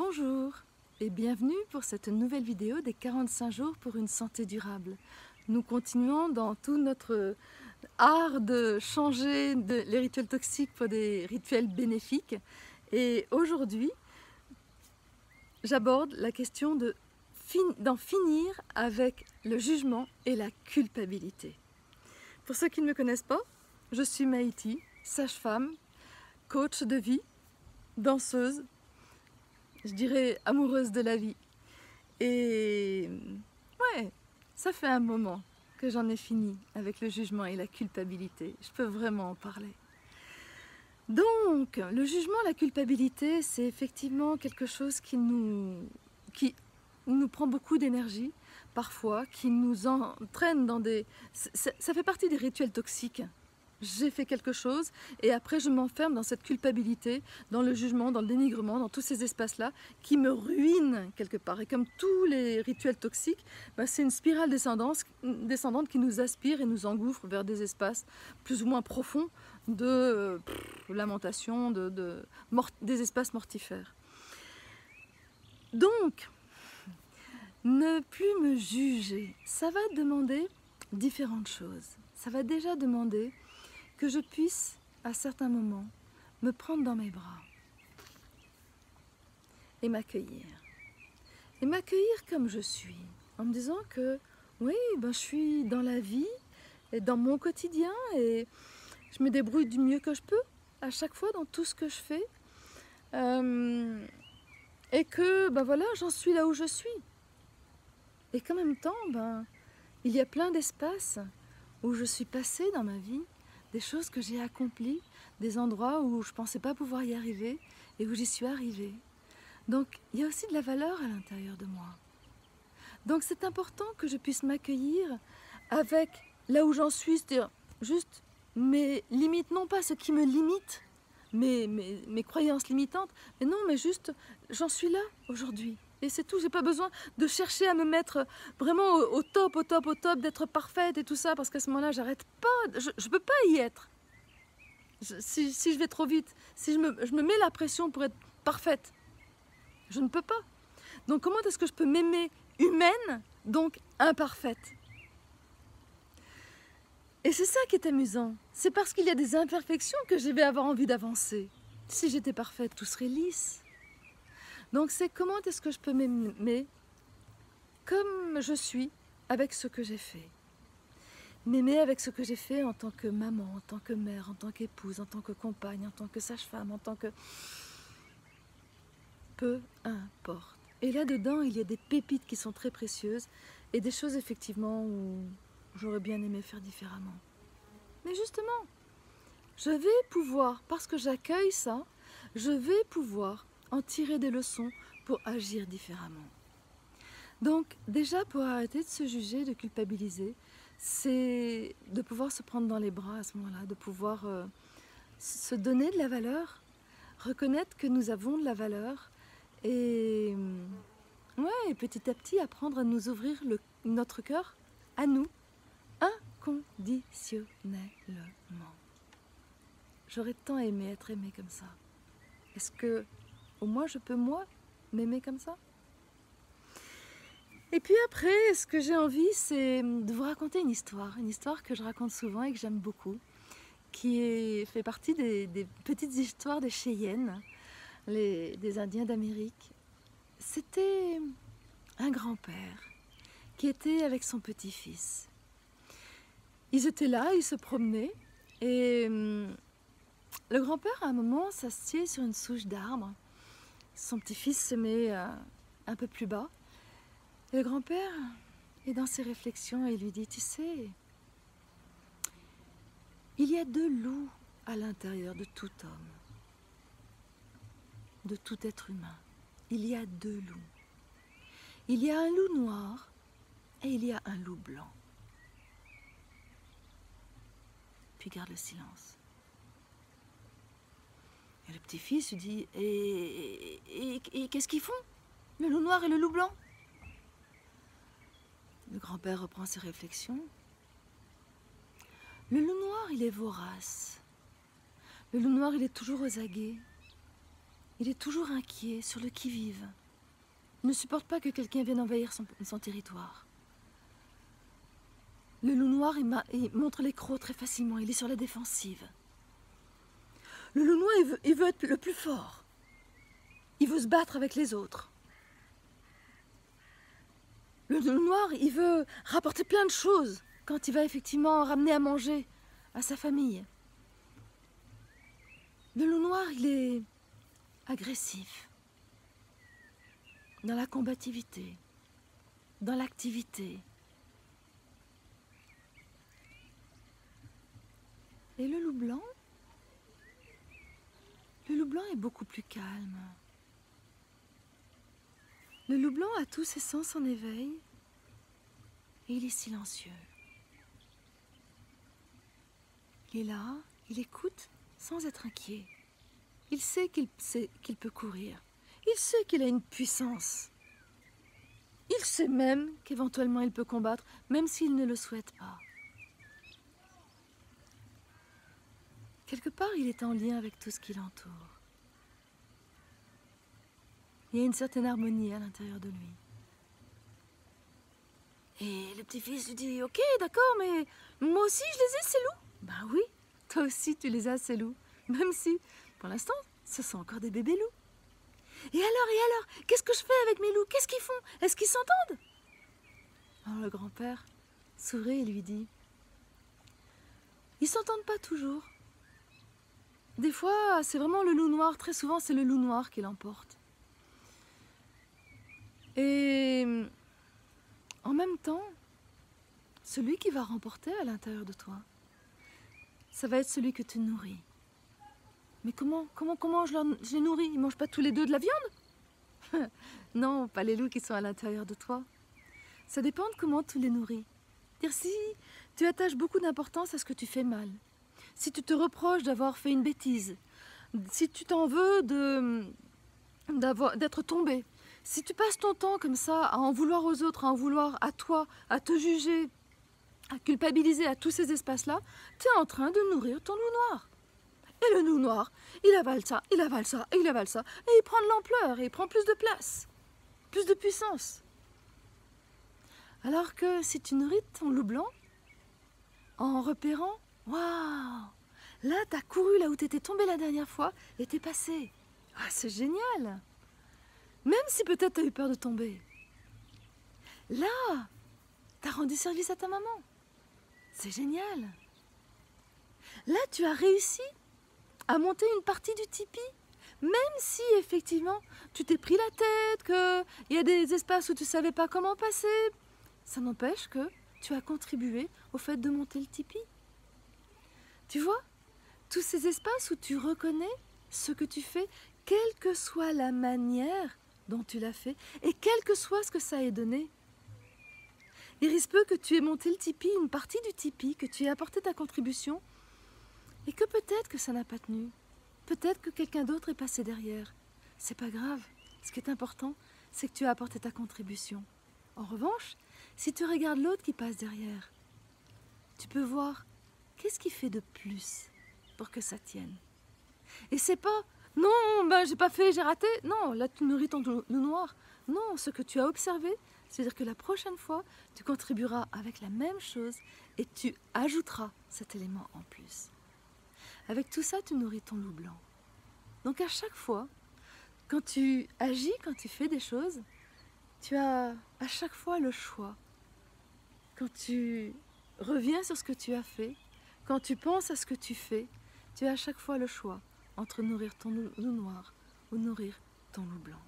Bonjour et bienvenue pour cette nouvelle vidéo des 45 jours pour une santé durable. Nous continuons dans tout notre art de changer les rituels toxiques pour des rituels bénéfiques. Et aujourd'hui, j'aborde la question d'en finir avec le jugement et la culpabilité. Pour ceux qui ne me connaissent pas, je suis Maïti, sage-femme, coach de vie, danseuse, je dirais amoureuse de la vie. Et ouais, ça fait un moment que j'en ai fini avec le jugement et la culpabilité. Je peux vraiment en parler. Donc, le jugement, la culpabilité, c'est effectivement quelque chose qui nous prend beaucoup d'énergie, parfois, qui nous entraîne dans des... Ça fait partie des rituels toxiques. J'ai fait quelque chose et après je m'enferme dans cette culpabilité, dans le jugement, dans le dénigrement, dans tous ces espaces-là qui me ruinent quelque part. Et comme tous les rituels toxiques, c'est une spirale descendante qui nous aspire et nous engouffre vers des espaces plus ou moins profonds de lamentation, des espaces mortifères. Donc, ne plus me juger, ça va demander différentes choses. Ça va déjà demander que je puisse, à certains moments, me prendre dans mes bras et m'accueillir. Et m'accueillir comme je suis, en me disant que, oui, je suis dans la vie, et dans mon quotidien, et je me débrouille du mieux que je peux, à chaque fois, dans tout ce que je fais. Et que, voilà, j'en suis là où je suis. Et qu'en même temps, il y a plein d'espaces où je suis passée dans ma vie, des choses que j'ai accomplies, des endroits où je ne pensais pas pouvoir y arriver et où j'y suis arrivée. Donc il y a aussi de la valeur à l'intérieur de moi. Donc c'est important que je puisse m'accueillir avec là où j'en suis, c'est-à-dire juste mes limites, non pas ce qui me limite, mes croyances limitantes, mais non, mais juste j'en suis là aujourd'hui. Et c'est tout, j'ai pas besoin de chercher à me mettre vraiment au top, d'être parfaite et tout ça, parce qu'à ce moment-là, j'arrête pas, je peux pas y être. Si je vais trop vite, si je me mets la pression pour être parfaite, je ne peux pas. Donc comment est-ce que je peux m'aimer humaine, donc imparfaite? Et c'est ça qui est amusant, c'est parce qu'il y a des imperfections que je vais avoir envie d'avancer. Si j'étais parfaite, tout serait lisse. Donc c'est comment est-ce que je peux m'aimer comme je suis avec ce que j'ai fait. M'aimer avec ce que j'ai fait en tant que maman, en tant que mère, en tant qu'épouse, en tant que compagne, en tant que sage-femme, en tant que... Peu importe. Et là-dedans, il y a des pépites qui sont très précieuses et des choses effectivement où j'aurais bien aimé faire différemment. Mais justement, je vais pouvoir, parce que j'accueille ça, je vais pouvoir en tirer des leçons pour agir différemment. Donc déjà, pour arrêter de se juger, de culpabiliser, c'est de pouvoir se prendre dans les bras à ce moment-là, de pouvoir se donner de la valeur, reconnaître que nous avons de la valeur et petit à petit apprendre à nous ouvrir notre cœur à nous inconditionnellement. J'aurais tant aimé être aimée comme ça. Est-ce que au moins je peux moi m'aimer comme ça? Et puis après, ce que j'ai envie, c'est de vous raconter une histoire que je raconte souvent et que j'aime beaucoup, qui fait partie des petites histoires des Cheyennes, des Indiens d'Amérique. C'était un grand-père qui était avec son petit-fils. Ils étaient là, ils se promenaient, et le grand-père, à un moment, s'assied sur une souche d'arbre. Son petit-fils se met un peu plus bas. Et le grand-père est dans ses réflexions et il lui dit, tu sais, il y a deux loups à l'intérieur de tout homme, de tout être humain. Il y a deux loups. Il y a un loup noir et il y a un loup blanc. Puis garde le silence. Et le petit-fils lui dit, et qu'est-ce qu'ils font, le loup noir et le loup blanc? Le grand-père reprend ses réflexions. Le loup noir, il est vorace. Le loup noir, il est toujours aux aguets. il est toujours inquiet, sur le qui-vive. Il ne supporte pas que quelqu'un vienne envahir son territoire. Le loup noir, il montre les crocs très facilement, il est sur la défensive. Le loup noir, il veut être le plus fort. Il veut se battre avec les autres. Le loup noir, il veut rapporter plein de choses quand il va effectivement ramener à manger à sa famille. Le loup noir, il est agressif, dans la combativité, dans l'activité. Et le loup blanc est beaucoup plus calme. Le loup blanc a tous ses sens en éveil et il est silencieux. Il est là, il écoute sans être inquiet. Il sait qu'il peut courir. Il sait qu'il a une puissance. Il sait même qu'éventuellement il peut combattre, même s'il ne le souhaite pas. Quelque part, il est en lien avec tout ce qui l'entoure. Il y a une certaine harmonie à l'intérieur de lui. Et le petit-fils lui dit « Ok, d'accord, mais moi aussi je les ai, ces loups !» Ben oui, toi aussi tu les as, ces loups. Même si, pour l'instant, ce sont encore des bébés loups. Et alors, qu'est-ce que je fais avec mes loups? Qu'est-ce qu'ils font? Est-ce qu'ils s'entendent? Alors le grand-père sourit et lui dit « Ils s'entendent pas toujours. Des fois, c'est vraiment le loup noir. Très souvent, c'est le loup noir qui l'emporte. Et en même temps, celui qui va remporter à l'intérieur de toi, ça va être celui que tu nourris. Mais comment je les nourris? Ils ne mangent pas tous les deux de la viande? Non, pas les loups qui sont à l'intérieur de toi. Ça dépend de comment tu les nourris. Dire si tu attaches beaucoup d'importance à ce que tu fais mal, si tu te reproches d'avoir fait une bêtise, si tu t'en veux d'être tombé, si tu passes ton temps comme ça à en vouloir aux autres, à en vouloir à toi, à te juger, à culpabiliser à tous ces espaces-là, tu es en train de nourrir ton loup noir. Et le loup noir, il avale ça, il avale ça, et il avale ça, et il prend de l'ampleur, et il prend plus de place, plus de puissance. Alors que si tu nourris ton loup blanc, en repérant, waouh, là tu as couru là où tu étais tombé la dernière fois, et t'es passé. Ah, c'est génial! Même si peut-être tu as eu peur de tomber. Là, tu as rendu service à ta maman. C'est génial. Là, tu as réussi à monter une partie du tipi. Même si, effectivement, tu t'es pris la tête, qu'il y a des espaces où tu ne savais pas comment passer. Ça n'empêche que tu as contribué au fait de monter le tipi. Tu vois, tous ces espaces où tu reconnais ce que tu fais, quelle que soit la manière dont tu l'as fait, et quel que soit ce que ça ait donné. Il risque peu que tu aies monté le tipi, une partie du tipi, que tu aies apporté ta contribution, et que peut-être que ça n'a pas tenu. Peut-être que quelqu'un d'autre est passé derrière. C'est pas grave. Ce qui est important, c'est que tu as apporté ta contribution. En revanche, si tu regardes l'autre qui passe derrière, tu peux voir qu'est-ce qu'il fait de plus pour que ça tienne. Et c'est pas « Non, ben j'ai pas fait, j'ai raté ». Non, là tu nourris ton loup noir. Non, ce que tu as observé, c'est-à-dire que la prochaine fois, tu contribueras avec la même chose et tu ajouteras cet élément en plus. Avec tout ça, tu nourris ton loup blanc. Donc à chaque fois, quand tu agis, quand tu fais des choses, tu as à chaque fois le choix. Quand tu reviens sur ce que tu as fait, quand tu penses à ce que tu fais, tu as à chaque fois le choix entre nourrir ton loup noir ou nourrir ton loup blanc.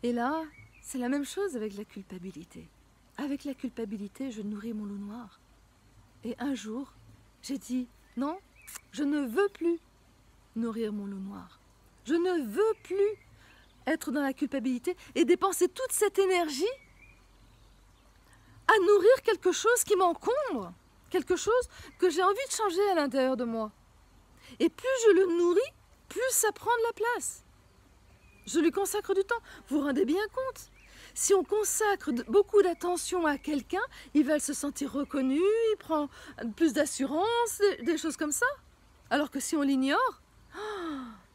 Et là, c'est la même chose avec la culpabilité. Avec la culpabilité, je nourris mon loup noir. Et un jour, j'ai dit, non, je ne veux plus nourrir mon loup noir. Je ne veux plus être dans la culpabilité et dépenser toute cette énergie à nourrir quelque chose qui m'encombre, quelque chose que j'ai envie de changer à l'intérieur de moi. Et plus je le nourris, plus ça prend de la place. Je lui consacre du temps. Vous vous rendez bien compte? Si on consacre beaucoup d'attention à quelqu'un, il va se sentir reconnu, il prend plus d'assurance, des choses comme ça. Alors que si on l'ignore,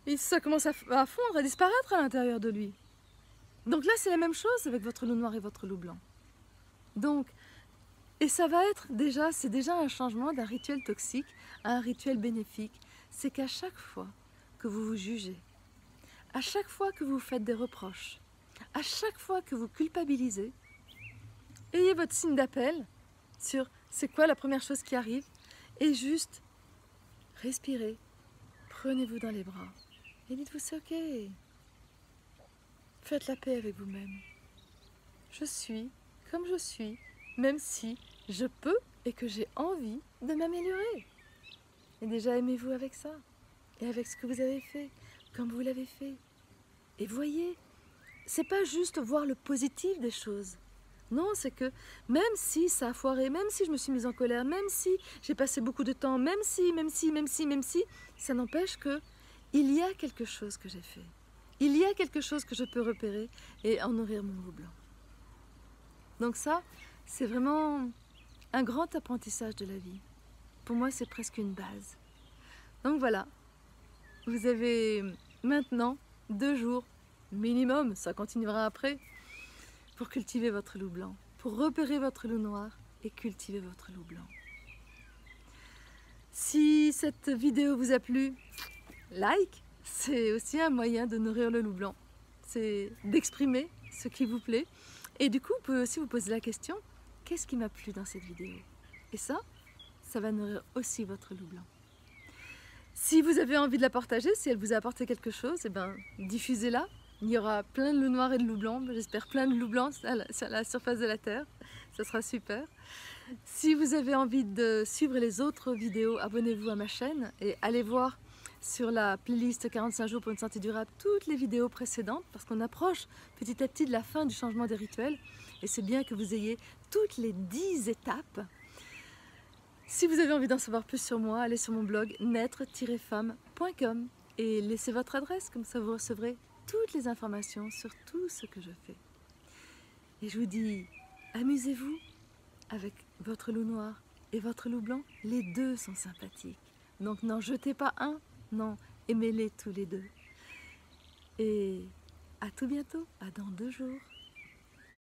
et ça commence à fondre, à disparaître à l'intérieur de lui. Donc là, c'est la même chose avec votre loup noir et votre loup blanc. Donc, et ça va être déjà, c'est déjà un changement d'un rituel toxique à un rituel bénéfique. C'est qu'à chaque fois que vous vous jugez, à chaque fois que vous faites des reproches, à chaque fois que vous culpabilisez, ayez votre signe d'appel sur c'est quoi la première chose qui arrive et juste respirez, prenez-vous dans les bras et dites-vous c'est ok. Faites la paix avec vous-même. Je suis comme je suis, même si je peux et que j'ai envie de m'améliorer. Et déjà aimez-vous avec ça et avec ce que vous avez fait, comme vous l'avez fait. Et voyez, c'est pas juste voir le positif des choses. Non, c'est que même si ça a foiré, même si je me suis mise en colère, même si j'ai passé beaucoup de temps, même si, ça n'empêche que il y a quelque chose que j'ai fait. Il y a quelque chose que je peux repérer et en nourrir mon loup blanc. Donc ça, c'est vraiment un grand apprentissage de la vie. Pour moi, c'est presque une base. Donc voilà, vous avez maintenant 2 jours minimum, ça continuera après, pour cultiver votre loup blanc, pour repérer votre loup noir et cultiver votre loup blanc. Si cette vidéo vous a plu, like, c'est aussi un moyen de nourrir le loup blanc. C'est d'exprimer ce qui vous plaît. Et du coup, vous pouvez aussi vous poser la question, qu'est-ce qui m'a plu dans cette vidéo? Et ça va nourrir aussi votre loup blanc. Si vous avez envie de la partager, si elle vous a apporté quelque chose, eh ben, diffusez-la. Il y aura plein de loups noirs et de loups blancs, j'espère plein de loups blancs sur la surface de la Terre. Ça sera super. Si vous avez envie de suivre les autres vidéos, abonnez-vous à ma chaîne et allez voir sur la playlist 45 jours pour une santé durable toutes les vidéos précédentes parce qu'on approche petit à petit de la fin du changement des rituels et c'est bien que vous ayez toutes les 10 étapes. Si vous avez envie d'en savoir plus sur moi, allez sur mon blog naître-femme.com et laissez votre adresse, comme ça vous recevrez toutes les informations sur tout ce que je fais. Et je vous dis, amusez-vous avec votre loup noir et votre loup blanc. Les deux sont sympathiques. Donc n'en jetez pas un, non, aimez-les tous les deux. Et à tout bientôt, à dans 2 jours.